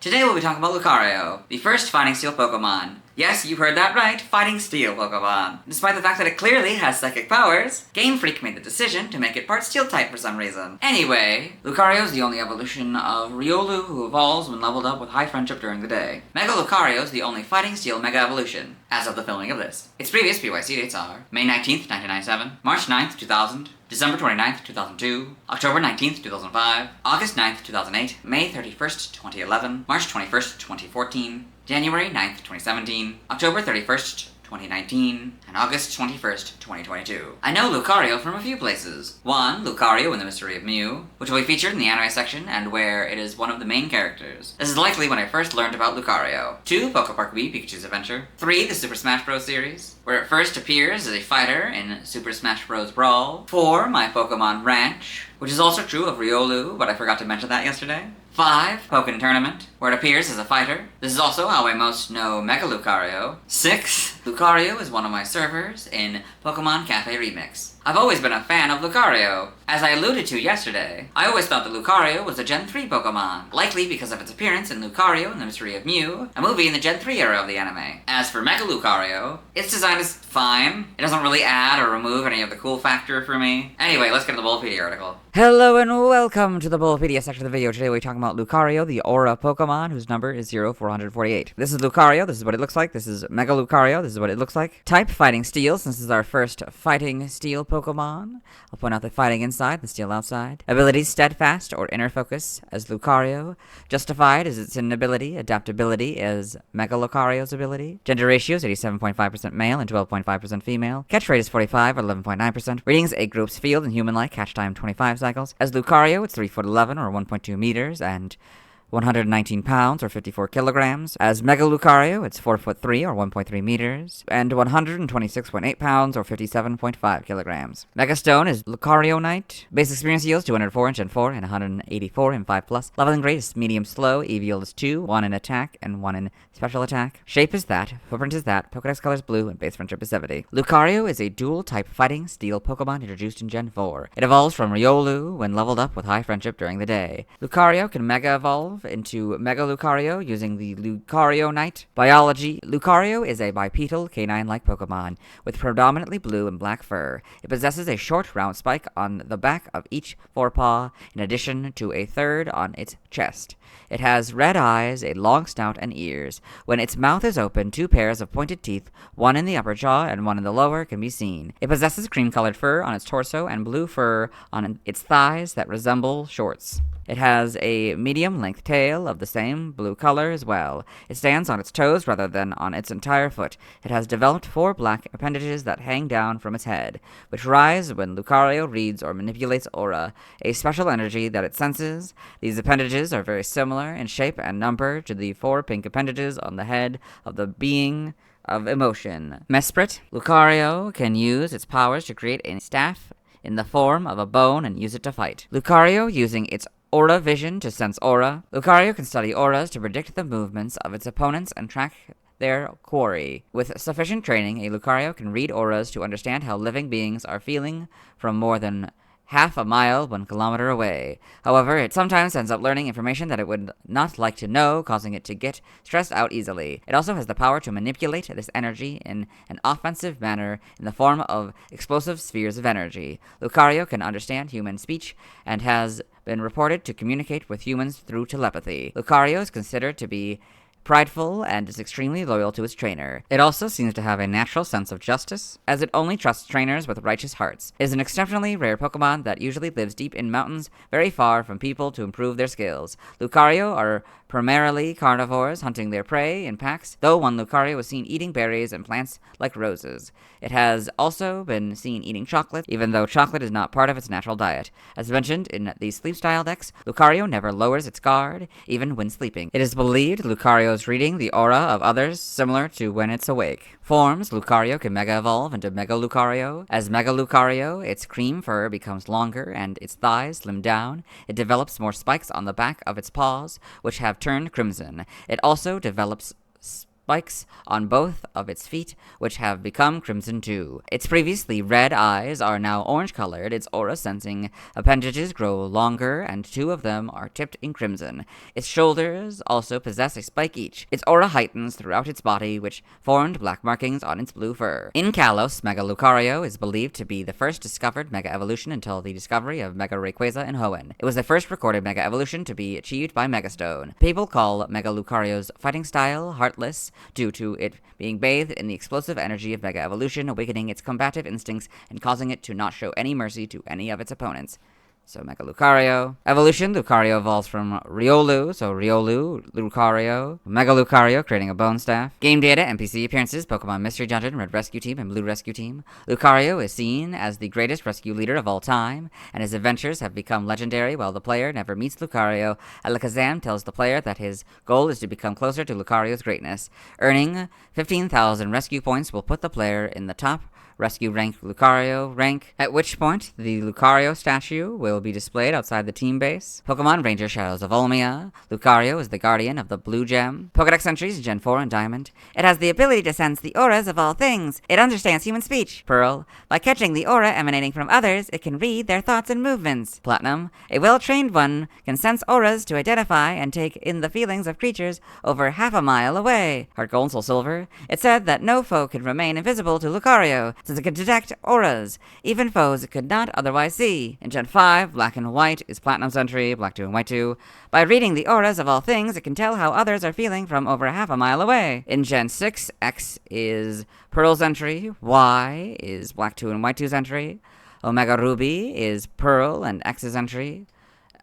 Today we'll be talking about Lucario, the first Fighting Steel Pokemon. Yes, you heard that right, Fighting Steel Pokemon. Despite the fact that it clearly has psychic powers, Game Freak made the decision to make it part Steel type for some reason. Anyway, Lucario is the only evolution of Riolu who evolves when leveled up with high friendship during the day. Mega Lucario is the only Fighting Steel Mega Evolution, as of the filming of this. Its previous PYC dates are May 19th, 1997, March 9th, 2000, December 29th, 2002, October 19th, 2005, August 9th, 2008, May 31st, 2011, March 21st, 2014, January 9th, 2017, October 31st, 2019, and August 21st, 2022. I know Lucario from a few places. 1. Lucario in the Mystery of Mew, which will be featured in the anime section and where it is one of the main characters. This is likely when I first learned about Lucario. 2. Pokepark B, Pikachu's Adventure. 3. The Super Smash Bros. Series, where it first appears as a fighter in Super Smash Bros. Brawl. 4. My Pokemon Ranch, which is also true of Riolu, but I forgot to mention that yesterday. 5. Pokken Tournament, where it appears as a fighter. This is also how I most know Mega Lucario. 6. Lucario is one of my servers in Pokemon Cafe Remix. I've always been a fan of Lucario. As I alluded to yesterday, I always thought that Lucario was a Gen 3 Pokemon, likely because of its appearance in Lucario and the Mystery of Mew, a movie in the Gen 3 era of the anime. As for Mega Lucario, its design is fine. It doesn't really add or remove any of the cool factor for me. Anyway, let's get to the Bulbapedia article. Hello and welcome to the Bulbapedia section of the video. Today we're talking about Lucario, the Aura Pokemon, whose number is 0448. This is Lucario, this is what it looks like. This is Mega Lucario, this is what it looks like. Type, Fighting Steel, since this is our first Fighting Steel Pokemon. I'll point out the Fighting inside, the Steel outside. Abilities, Steadfast or Inner Focus as Lucario. Justified is its inability. Adaptability is Mega Lucario's ability. Gender ratio is 87.5% male and 12.5% female. Catch rate is 45 or 11.9%. Readings, 8 groups field and human-like. Catch time 25 cycles. As Lucario, it's 3'11" or 1.2 meters and 119 pounds or 54 kilograms. As Mega Lucario, it's 4'3" or 1.3 meters and 126.8 pounds or 57.5 kilograms. Megastone is Lucario Knight. Base experience yields 204 in Gen 4 and 184 in 5+. Leveling grade is medium slow. EV yield is 2, 1 in attack and 1 in special attack. Shape is that. Footprint is that. Pokedex color is blue and base friendship is 70. Lucario is a dual type fighting steel Pokemon introduced in Gen 4. It evolves from Riolu when leveled up with high friendship during the day. Lucario can Mega Evolve into Mega Lucario using the Lucario Knight. Biology: Lucario is a bipedal canine-like Pokemon with predominantly blue and black fur. It possesses a short round spike on the back of each forepaw in addition to a third on its chest. It has red eyes, a long snout, and ears. When its mouth is open, 2 pairs of pointed teeth, one in the upper jaw and one in the lower, can be seen. It possesses cream-colored fur on its torso and blue fur on its thighs that resemble shorts. It has a medium-length tail of the same blue color as well. It stands on its toes rather than on its entire foot. It has developed 4 black appendages that hang down from its head, which rise when Lucario reads or manipulates aura, a special energy that it senses. These appendages are very similar in shape and number to the 4 pink appendages on the head of the being of emotion. Mesprit: Lucario can use its powers to create a staff in the form of a bone and use it to fight. Lucario using its Aura Vision to sense aura. Lucario can study auras to predict the movements of its opponents and track their quarry. With sufficient training, a Lucario can read auras to understand how living beings are feeling from more than half a mile, 1 kilometer away. However, it sometimes ends up learning information that it would not like to know, causing it to get stressed out easily. It also has the power to manipulate this energy in an offensive manner in the form of explosive spheres of energy. Lucario can understand human speech and has been reported to communicate with humans through telepathy. Lucario is considered to be prideful and is extremely loyal to its trainer. It also seems to have a natural sense of justice, as it only trusts trainers with righteous hearts. It is an exceptionally rare Pokemon that usually lives deep in mountains, very far from people to improve their skills. Lucario are primarily carnivores, hunting their prey in packs, though one Lucario was seen eating berries and plants like roses. It has also been seen eating chocolate, even though chocolate is not part of its natural diet. As mentioned in the Sleep Style Dex, Lucario never lowers its guard, even when sleeping. It is believed Lucario is reading the aura of others, similar to when it's awake. Forms: Lucario can Mega Evolve into Mega Lucario. As Mega Lucario, its cream fur becomes longer and its thighs slim down. It develops more spikes on the back of its paws, which have turned crimson. It also develops spikes on both of its feet, which have become crimson too. Its previously red eyes are now orange-colored, its aura-sensing appendages grow longer, and 2 of them are tipped in crimson. Its shoulders also possess a spike each. Its aura heightens throughout its body, which formed black markings on its blue fur. In Kalos, Mega Lucario is believed to be the first discovered Mega Evolution until the discovery of Mega Rayquaza in Hoenn. It was the first recorded Mega Evolution to be achieved by Megastone. People call Mega Lucario's fighting style heartless due to it being bathed in the explosive energy of Mega Evolution, awakening its combative instincts and causing it to not show any mercy to any of its opponents. So Mega Lucario. Evolution, Lucario evolves from Riolu, so Riolu, Lucario, Mega Lucario, creating a bone staff. Game data, NPC appearances, Pokemon Mystery Dungeon, Red Rescue Team, and Blue Rescue Team. Lucario is seen as the greatest rescue leader of all time, and his adventures have become legendary while the player never meets Lucario. Alakazam tells the player that his goal is to become closer to Lucario's greatness. Earning 15,000 rescue points will put the player in the top rescue rank Lucario rank, at which point the Lucario statue will be displayed outside the team base. Pokemon Ranger Shadows of Olmia. Lucario is the guardian of the Blue Gem. Pokedex entries, Gen 4 and Diamond. It has the ability to sense the auras of all things. It understands human speech. Pearl. By catching the aura emanating from others, it can read their thoughts and movements. Platinum. A well-trained one can sense auras to identify and take in the feelings of creatures over half a mile away. Heart Gold, Soul Silver. It said that no foe can remain invisible to Lucario, since it can detect auras, even foes it could not otherwise see. In Gen 5, Black and White is Platinum's entry, Black 2 and White 2. By reading the auras of all things, it can tell how others are feeling from over half a mile away. In Gen 6, X is Pearl's entry, Y is Black 2 and White 2's entry. Omega Ruby is Pearl and X's entry.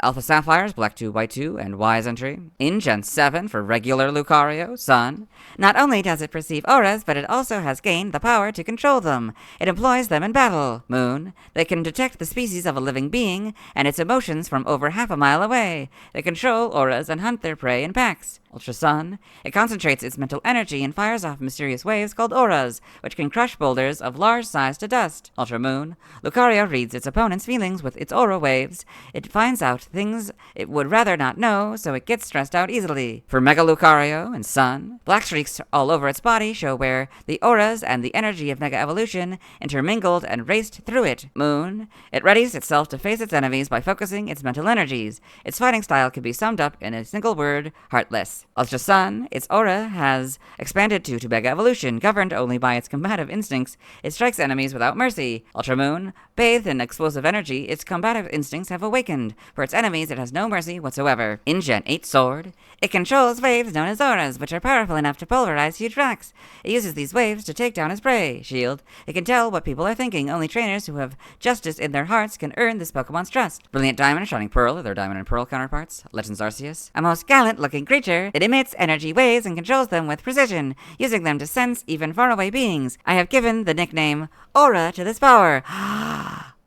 Alpha Sapphires, Black 2, White 2, and Y's entry. In Gen 7, for regular Lucario, Sun, not only does it perceive auras, but it also has gained the power to control them. It employs them in battle. Moon, they can detect the species of a living being and its emotions from over half a mile away. They control auras and hunt their prey in packs. Ultra Sun, it concentrates its mental energy and fires off mysterious waves called auras, which can crush boulders of large size to dust. Ultra Moon, Lucario reads its opponent's feelings with its aura waves. It finds out things it would rather not know, so it gets stressed out easily. For Mega Lucario and Sun, black streaks all over its body show where the auras and the energy of Mega Evolution intermingled and raced through it. Moon, it readies itself to face its enemies by focusing its mental energies. Its fighting style can be summed up in a single word: heartless. Ultra Sun, its aura has expanded to Mega Evolution, governed only by its combative instincts. It strikes enemies without mercy. Ultra Moon, bathed in explosive energy, its combative instincts have awakened. For its enemies, it has no mercy whatsoever. In Gen 8 Sword, it controls waves known as auras, which are powerful enough to pulverize huge rocks. It uses these waves to take down its prey. Shield, it can tell what people are thinking. Only trainers who have justice in their hearts can earn this Pokemon's trust. Brilliant Diamond and Shining Pearl are their Diamond and Pearl counterparts. Legends Arceus, a most gallant-looking creature. It emits energy waves and controls them with precision, using them to sense even faraway beings. I have given the nickname Aura to this power.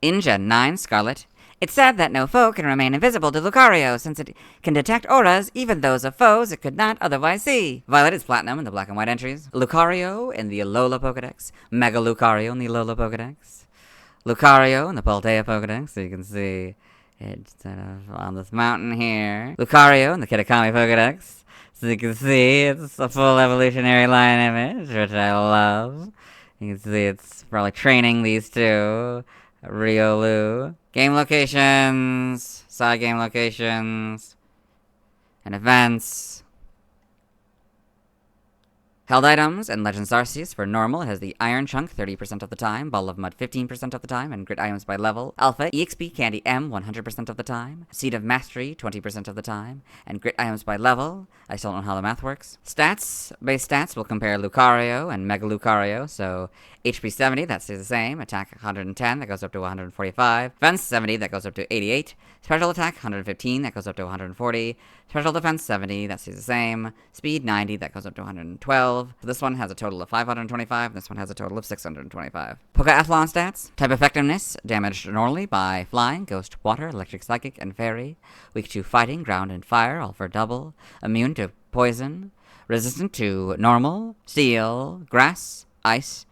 In Gen 9 Scarlet, it said that no foe can remain invisible to Lucario, since it can detect auras, even those of foes it could not otherwise see. Violet is Platinum in the Black and White entries. Lucario in the Alola Pokedex. Mega Lucario in the Alola Pokedex. Lucario in the Paldea Pokedex, so you can see it sort of on this mountain here. Lucario in the Kitakami Pokedex. So you can see it's a full evolutionary line image, which I love. You can see it's probably training these two. Riolu. Game locations, side game locations, and events. Held items and Legends Arceus. For normal, it has the Iron Chunk 30% of the time, Ball of Mud 15% of the time, and Grit items by level. Alpha, EXP Candy M 100% of the time, Seed of Mastery 20% of the time, and Grit items by level. I still don't know how the math works. Stats, base stats will compare Lucario and Mega Lucario, so HP 70, that stays the same, Attack 110, that goes up to 145, Defense 70, that goes up to 88, Special Attack 115, that goes up to 140, Special Defense 70, that stays the same, Speed 90, that goes up to 112. This one has a total of 525, this one has a total of 625. Pokeathlon stats, type effectiveness, damaged normally by Flying, Ghost, Water, Electric, Psychic, and Fairy, weak to Fighting, Ground, and Fire, all for double, immune to Poison, resistant to Normal, Steel, Grass, Ice,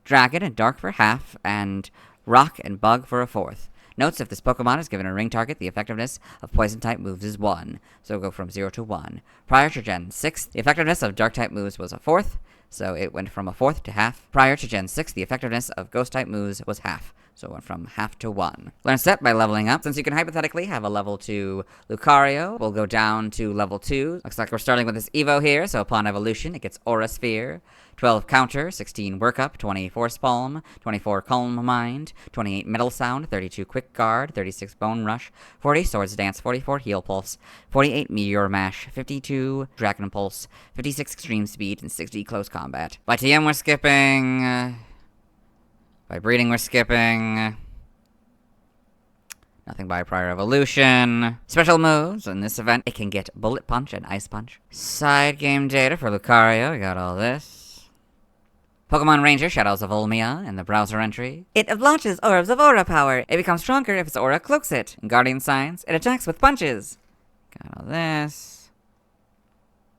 Dragon and Dark for half, and Rock and Bug for a fourth. Notes: if this Pokemon is given a ring target, the effectiveness of Poison-type moves is 1, so it'll go from 0 to 1. Prior to Gen 6, the effectiveness of Dark-type moves was a fourth, so it went from a fourth to half. Prior to Gen 6, the effectiveness of Ghost-type moves was half, so it went from half to 1. Learn Step by leveling up. Since you can hypothetically have a level 2 Lucario, we'll go down to level 2. Looks like we're starting with this Evo here, so upon evolution, it gets Aura Sphere, 12 Counter, 16 Workup, 20 Force Palm, 24 Calm Mind, 28 Metal Sound, 32 Quick Guard, 36 Bone Rush, 40 Swords Dance, 44 Heal Pulse, 48 Meteor Mash, 52 Dragon Pulse, 56 Extreme Speed, and 60 Close Combat. By TM, we're skipping. By breeding, we're skipping. Nothing by prior evolution. Special moves. In this event, it can get Bullet Punch and Ice Punch. Side game data for Lucario. We got all this. Pokemon Ranger Shadows of Olmia in the browser entry. It launches orbs of aura power. It becomes stronger if its aura cloaks it. In Guardian Signs, it attacks with punches. Got all this.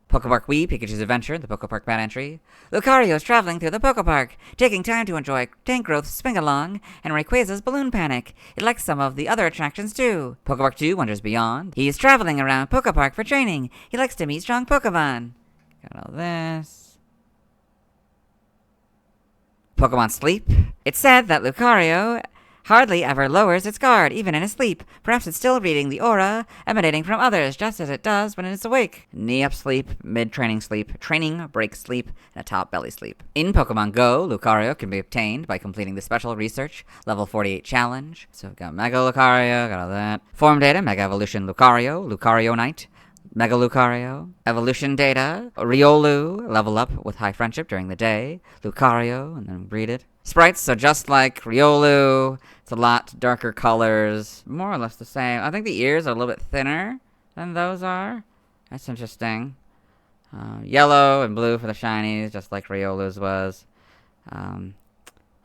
Pokepark Wii, Pikachu's Adventure, the Pokepark Bat entry. Lucario is traveling through the Pokepark, taking time to enjoy Tangrowth's Swing-Along and Rayquaza's Balloon Panic. It likes some of the other attractions too. Pokepark 2, Wonders Beyond. He is traveling around Pokepark for training. He likes to meet strong Pokemon. Got all this. Pokemon Sleep. It's said that Lucario hardly ever lowers its guard, even in his sleep. Perhaps it's still reading the aura emanating from others, just as it does when it's awake. Knee-up sleep, mid-training sleep, training break sleep, and a top belly sleep. In Pokemon Go, Lucario can be obtained by completing the Special Research Level 48 Challenge. So we've got Mega Lucario, got all that. Form data, Mega Evolution Lucario, Lucario Knight, Mega Lucario. Evolution data, Riolu, level up with high friendship during the day. Lucario, and then breed it. Sprites, so just like Riolu, it's a lot darker colors, more or less the same. I think the ears are a little bit thinner than those are. That's interesting. Yellow and blue for the shinies, just like Riolu's was.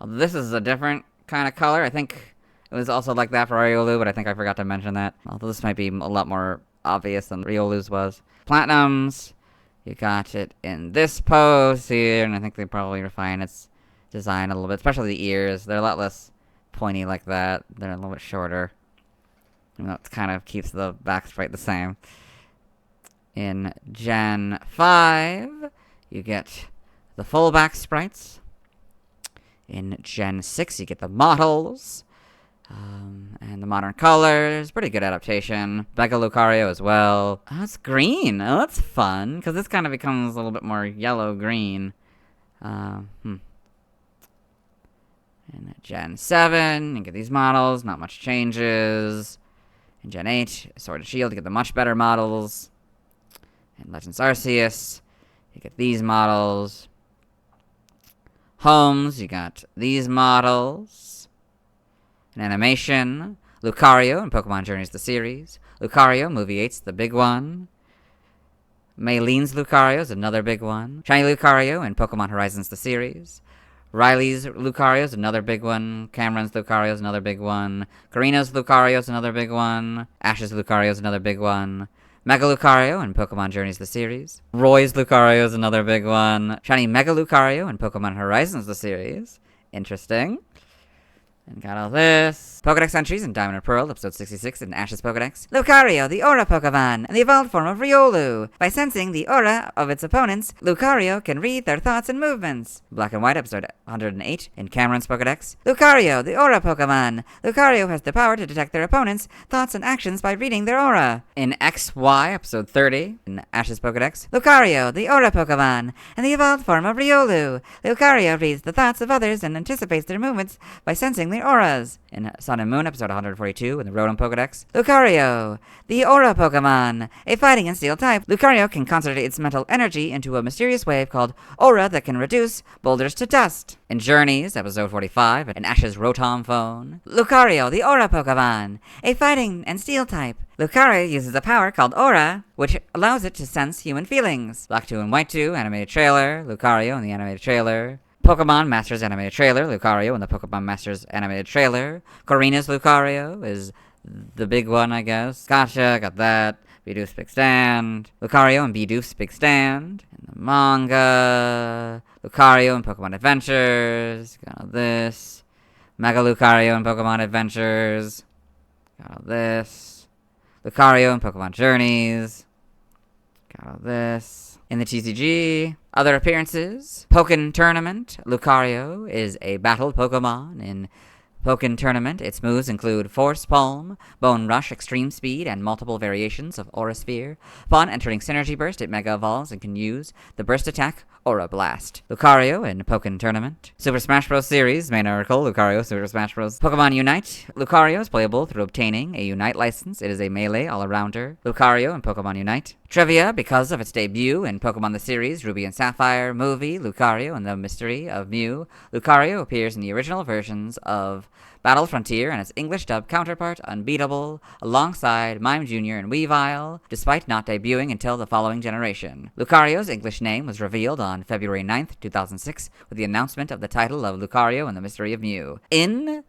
This is a different kind of color. I think it was also like that for Riolu, but I think I forgot to mention that. Although this might be a lot more obvious than Riolu's was. Platinums, you got it in this pose here, and I think they probably refine its design a little bit, especially the ears. They're a lot less pointy like that. They're a little bit shorter. And that kind of keeps the back sprite the same. In Gen 5, you get the full back sprites. In Gen 6, you get the models. And the modern colors. Pretty good adaptation. Mega Lucario as well. Oh, it's green. Oh, that's fun. Because this kind of becomes a little bit more yellow-green. In Gen 7, you get these models. Not much changes. In Gen 8, Sword and Shield, you get the much better models. In Legends Arceus, you get these models. Homes, you got these models. In animation, Lucario in Pokemon Journeys the series. Lucario, Movie 8's the big one. Maylene's Lucario is another big one. Shiny Lucario in Pokemon Horizons the series. Riley's Lucario is another big one. Cameron's Lucario is another big one. Karina's Lucario is another big one. Ash's Lucario is another big one. Mega Lucario in Pokemon Journeys the series. Roy's Lucario is another big one. Shiny Mega Lucario in Pokemon Horizons the series. Interesting. And got all this. Pokedex entries in Diamond and Pearl, episode 66 in Ash's Pokedex. Lucario, the Aura Pokemon, and the evolved form of Riolu. By sensing the aura of its opponents, Lucario can read their thoughts and movements. Black and White, episode 108 in Cameron's Pokedex. Lucario, the Aura Pokemon. Lucario has the power to detect their opponents' thoughts and actions by reading their aura. In XY, episode 30 in Ash's Pokedex. Lucario, the Aura Pokemon, and the evolved form of Riolu. Lucario reads the thoughts of others and anticipates their movements by sensing their auras. In Sun and Moon, episode 142 in the Rotom Pokedex. Lucario, the Aura Pokemon, a fighting and steel type. Lucario can concentrate its mental energy into a mysterious wave called Aura that can reduce boulders to dust. In Journeys, episode 45 in Ash's Rotom Phone. Lucario, the Aura Pokemon, a fighting and steel type. Lucario uses a power called Aura, which allows it to sense human feelings. Black 2 and White 2, animated trailer. Lucario in the animated trailer. Pokemon Masters animated trailer, Lucario in the Pokemon Masters animated trailer. Karina's Lucario is the big one, I guess. Gotcha, got that. Bidoof's Big Stand. Lucario and Bidoof's Big Stand. In the manga. Lucario in Pokemon Adventures. Got all this. Mega Lucario in Pokemon Adventures. Got all this. Lucario in Pokemon Journeys. Got all this. In the TCG, other appearances. Pokken Tournament. Lucario is a battle Pokemon in Pokken Tournament. Its moves include Force Palm, Bone Rush, Extreme Speed, and multiple variations of Aura Sphere. Upon entering Synergy Burst, it Mega Evolves and can use the Burst attack Aura Blast. Lucario in Pokken Tournament. Super Smash Bros. Series, main article, Lucario, Super Smash Bros. Pokemon Unite. Lucario is playable through obtaining a Unite license. It is a melee all-arounder. Lucario in Pokemon Unite. Trivia, because of its debut in Pokemon the Series, Ruby and Sapphire movie, Lucario and the Mystery of Mew, Lucario appears in the original versions of Battle Frontier and its English dub counterpart, Unbeatable, alongside Mime Jr. and Weavile, despite not debuting until the following generation. Lucario's English name was revealed on February 9th, 2006, with the announcement of the title of Lucario and the Mystery of Mew. In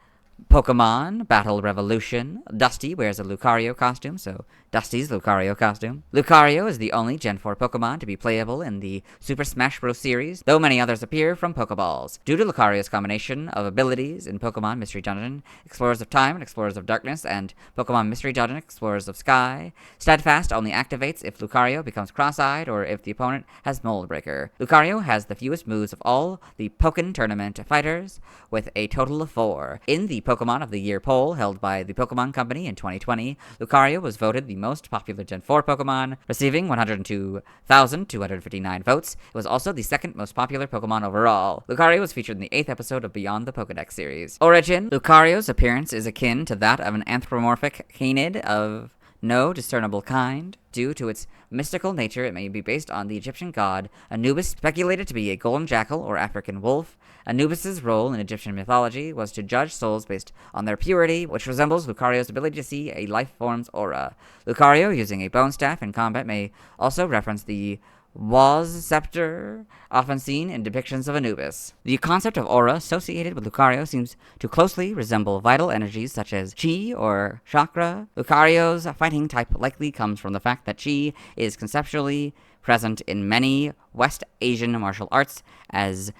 Pokemon Battle Revolution, Dusty wears a Lucario costume, so Dusty's Lucario costume. Lucario is the only Gen 4 Pokemon to be playable in the Super Smash Bros. Series, though many others appear from Pokeballs. Due to Lucario's combination of abilities in Pokemon Mystery Dungeon, Explorers of Time and Explorers of Darkness, and Pokemon Mystery Dungeon, Explorers of Sky, Steadfast only activates if Lucario becomes cross-eyed or if the opponent has Mold Breaker. Lucario has the fewest moves of all the Pokken Tournament fighters, with a total of 4. In the Pokemon of the Year poll held by the Pokemon Company in 2020, Lucario was voted the most popular Gen 4 Pokemon, receiving 102,259 votes. It was also the second most popular Pokemon overall. Lucario was featured in the 8th episode of Beyond the Pokedex series. Origin. Lucario's appearance is akin to that of an anthropomorphic canid of no discernible kind. Due to its mystical nature, it may be based on the Egyptian god Anubis, speculated to be a golden jackal or African wolf. Anubis's role in Egyptian mythology was to judge souls based on their purity, which resembles Lucario's ability to see a life form's aura. Lucario, using a bone staff in combat, may also reference the Waz scepter, often seen in depictions of Anubis. The concept of aura associated with Lucario seems to closely resemble vital energies such as chi or chakra. Lucario's fighting type likely comes from the fact that chi is conceptually present in many West Asian martial arts as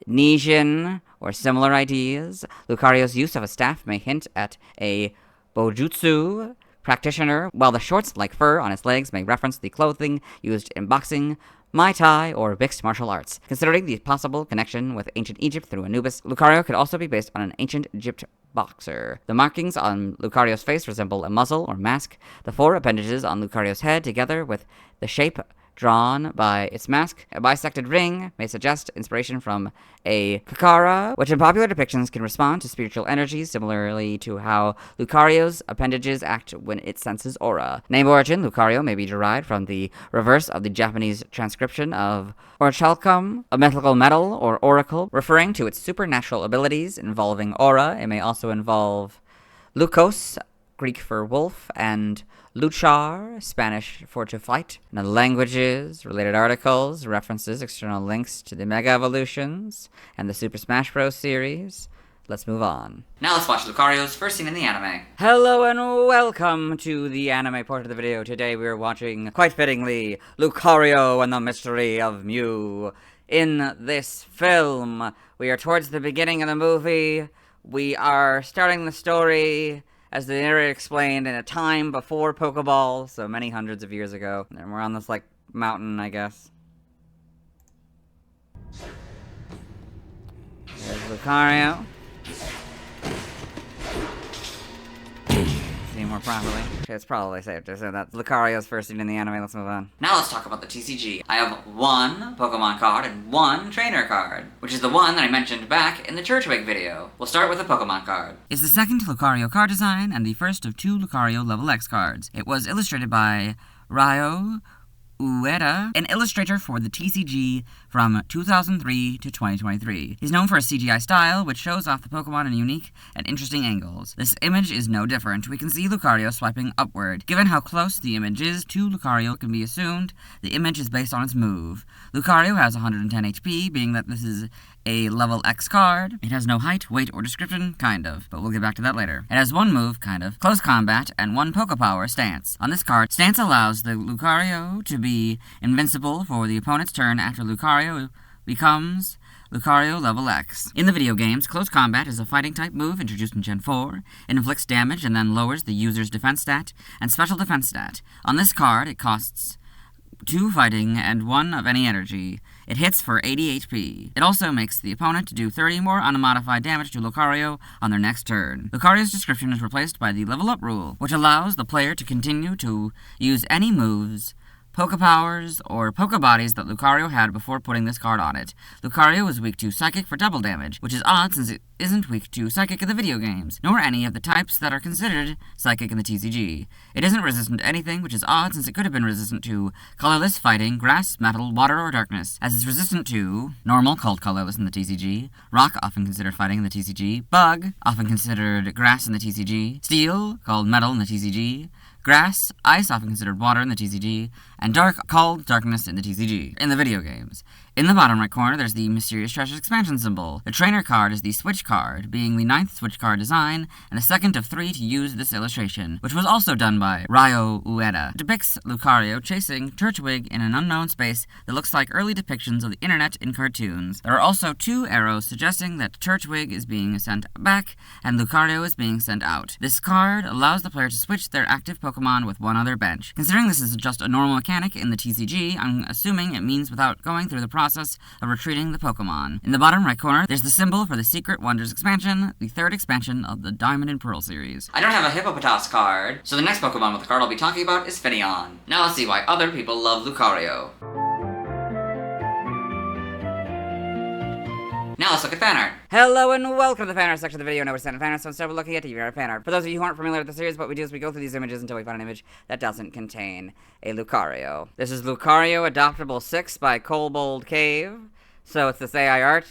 Nijin or similar ideas. Lucario's use of a staff may hint at a Bojutsu practitioner, while the shorts like fur on its legs may reference the clothing used in boxing, Muay Thai, or mixed martial arts. Considering the possible connection with ancient Egypt through Anubis, Lucario could also be based on an ancient Egypt boxer. The markings on Lucario's face resemble a muzzle or mask. The 4 appendages on Lucario's head, together with the shape drawn by its mask, a bisected ring, may suggest inspiration from a Kakara, which in popular depictions can respond to spiritual energies, similarly to how Lucario's appendages act when it senses aura. Name origin. Lucario may be derived from the reverse of the Japanese transcription of orichalcum, a mythical metal or oracle, referring to its supernatural abilities involving aura. It may also involve Lucos, Greek for wolf, and luchar, Spanish for to fight. Now, languages, related articles, references, external links to the Mega Evolutions and the Super Smash Bros. Series. Let's move on. Now let's watch Lucario's first scene in the anime. Hello and welcome to the anime part of the video. Today we are watching, quite fittingly, Lucario and the Mystery of Mew. In this film, we are towards the beginning of the movie. We are starting the story, as the narrator explained, in a time before Pokeball, so many hundreds of years ago. And we're on this, mountain, I guess. There's Lucario. See more properly. It's probably safe to say that's Lucario's first scene in the anime. Let's move on. Now let's talk about the TCG. I have 1 Pokemon card and 1 trainer card, which is the one that I mentioned back in the Churchwig video. We'll start with the Pokemon card. It's the second Lucario card design and the first of 2 Lucario Level X cards. It was illustrated by Ryo Ueda, an illustrator for the TCG from 2003 to 2023. He's known for his CGI style, which shows off the Pokemon in unique and interesting angles. This image is no different. We can see Lucario swiping upward. Given how close the image is to Lucario, it can be assumed the image is based on its move. Lucario has 110 HP, being that this is a level X card. It has no height, weight, or description, kind of, but we'll get back to that later. It has 1 move, kind of, Close Combat, and 1 Pokepower, Stance. On this card, Stance allows the Lucario to be invincible for the opponent's turn after Lucario becomes Lucario level X. In the video games, Close Combat is a fighting type move introduced in Gen 4. It inflicts damage and then lowers the user's defense stat and special defense stat. On this card, it costs 2 fighting and 1 of any energy. It hits for 80 HP. It also makes the opponent do 30 more unmodified damage to Lucario on their next turn. Lucario's description is replaced by the level up rule, which allows the player to continue to use any moves, Pokepowers, or Pokebodies that Lucario had before putting this card on it. Lucario is weak to Psychic for double damage, which is odd since it isn't weak to Psychic in the video games, nor any of the types that are considered Psychic in the TCG. It isn't resistant to anything, which is odd since it could have been resistant to Colorless, Fighting, Grass, Metal, Water, or Darkness, as it's resistant to Normal, called Colorless in the TCG, Rock, often considered Fighting in the TCG, Bug, often considered Grass in the TCG, Steel, called Metal in the TCG, Grass, Ice, often considered Water in the TCG, and Dark, called Darkness in the TCG, in the video games. In the bottom right corner, there's the Mysterious Treasures expansion symbol. The trainer card is the Switch card, being the 9th Switch card design, and a second of 3 to use this illustration, which was also done by Ryo Ueda. It depicts Lucario chasing Turtwig in an unknown space that looks like early depictions of the internet in cartoons. There are also 2 arrows suggesting that Turtwig is being sent back, and Lucario is being sent out. This card allows the player to switch their active Pokemon with one other bench. Considering this is just a normal mechanic in the TCG, I'm assuming it means without going through the process of retreating the Pokemon. In the bottom right corner, there's the symbol for the Secret Wonders expansion, the 3rd expansion of the Diamond and Pearl series. I don't have a Hippopotas card, so the next Pokemon with the card I'll be talking about is Finneon. Now let's see why other people love Lucario. Now let's look at fan art. Hello and welcome to the fan art section of the video. Now we're standard fan art, so instead we're looking at DVR fan art. For those of you who aren't familiar with the series, what we do is we go through these images until we find an image that doesn't contain a Lucario. This is Lucario Adoptable 6 by Kobold Cave. So it's this AI art.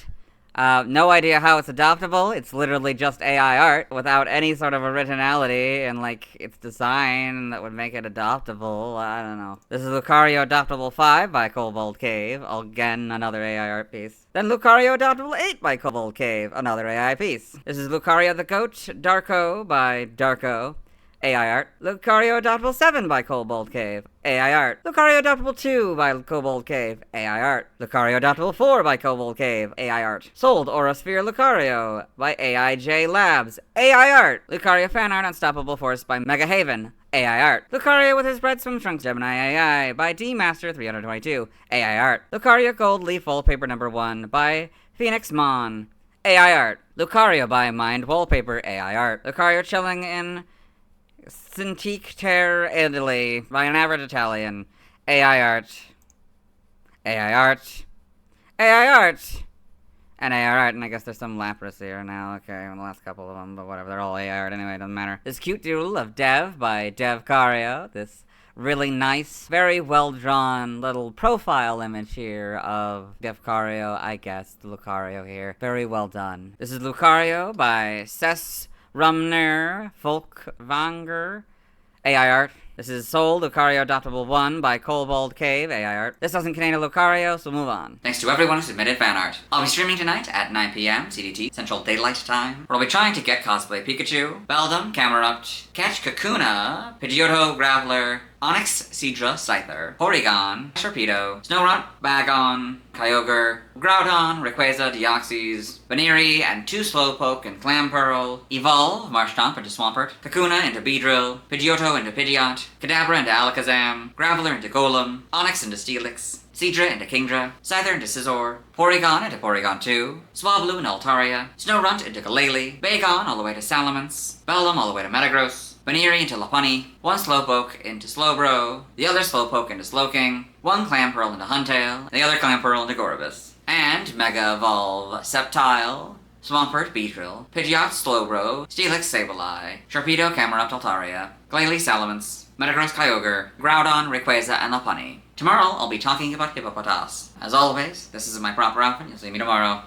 No idea how it's adoptable. It's literally just AI art without any sort of originality and, like, its design that would make it adoptable. I don't know. This is Lucario Adoptable 5 by Kobold Cave. Again, another AI art piece. Then Lucario Adoptable 8 by Kobold Cave. Another AI piece. This is Lucario the Goat Darko by Darko. AI art. Lucario Adoptable 7 by Kobold Cave. AI art. Lucario Adoptable 2 by Kobold Cave. AI art. Lucario Adoptable 4 by Kobold Cave. AI art. Sold Aurasphere Lucario by AIJ Labs. AI art. Lucario fan art Unstoppable Force by Mega Haven. AI art. Lucario with his red swim trunks Gemini AI by D Master 322. AI art. Lucario Gold Leaf Wallpaper number 1 by Phoenix Mon. AI art. Lucario by Mind Wallpaper. AI art. Lucario chilling in Cintiq Terre Italy by an average Italian. AI art. AI art. AI art. And AI art, and I guess there's some Lapras here now. Okay, the last couple of them, but whatever. They're all AI art anyway, it doesn't matter. This cute doodle of Dev by Devcario. This really nice, very well-drawn little profile image here of Devcario, I guess. The Lucario here. Very well done. This is Lucario by Cess Rumner Folkvanger. AI art. This is Soul Lucario Adoptable 1 by Kobold Cave. AI art. This doesn't contain a Lucario, so move on. Thanks to everyone who submitted fan art. I'll be streaming tonight at 9 p.m. CDT, Central Daylight Time, where I'll be trying to get Cosplay Pikachu, Beldum, Camerupt, Catch Kakuna, Pidgeotto, Graveler, Onyx, Seadra, Scyther, Porygon, Sharpedo, Snorunt, Bagon, Kyogre, Groudon, Rayquaza, Deoxys, Baneri, and 2 Slowpoke and Clamperl, Evolve, Marshtomp into Swampert, Kakuna into Beedrill, Pidgeotto into Pidgeot, Kadabra into Alakazam, Graveler into Golem, Onyx into Steelix, Seadra into Kingdra, Scyther into Scizor, Porygon into Porygon 2, Swablu into Altaria, Snorunt into Galele, Bagon all the way to Salamence, Beldum all the way to Metagross, Baneri into Lopunny, 1 Slowpoke into Slowbro, the other Slowpoke into Slowking, 1 Clamperl into Huntail, and the other Clamperl into Gorobus. And Mega Evolve Sceptile, Swampert, Beedrill, Pidgeot, Slowbro, Steelix, Sableye, Sharpedo, Camerupt, Altaria, Glalie, Salamence, Metagross, Kyogre, Groudon, Rayquaza, and Lopunny. Tomorrow, I'll be talking about Hippopotas. As always, this is my proper outfit. You'll see me tomorrow.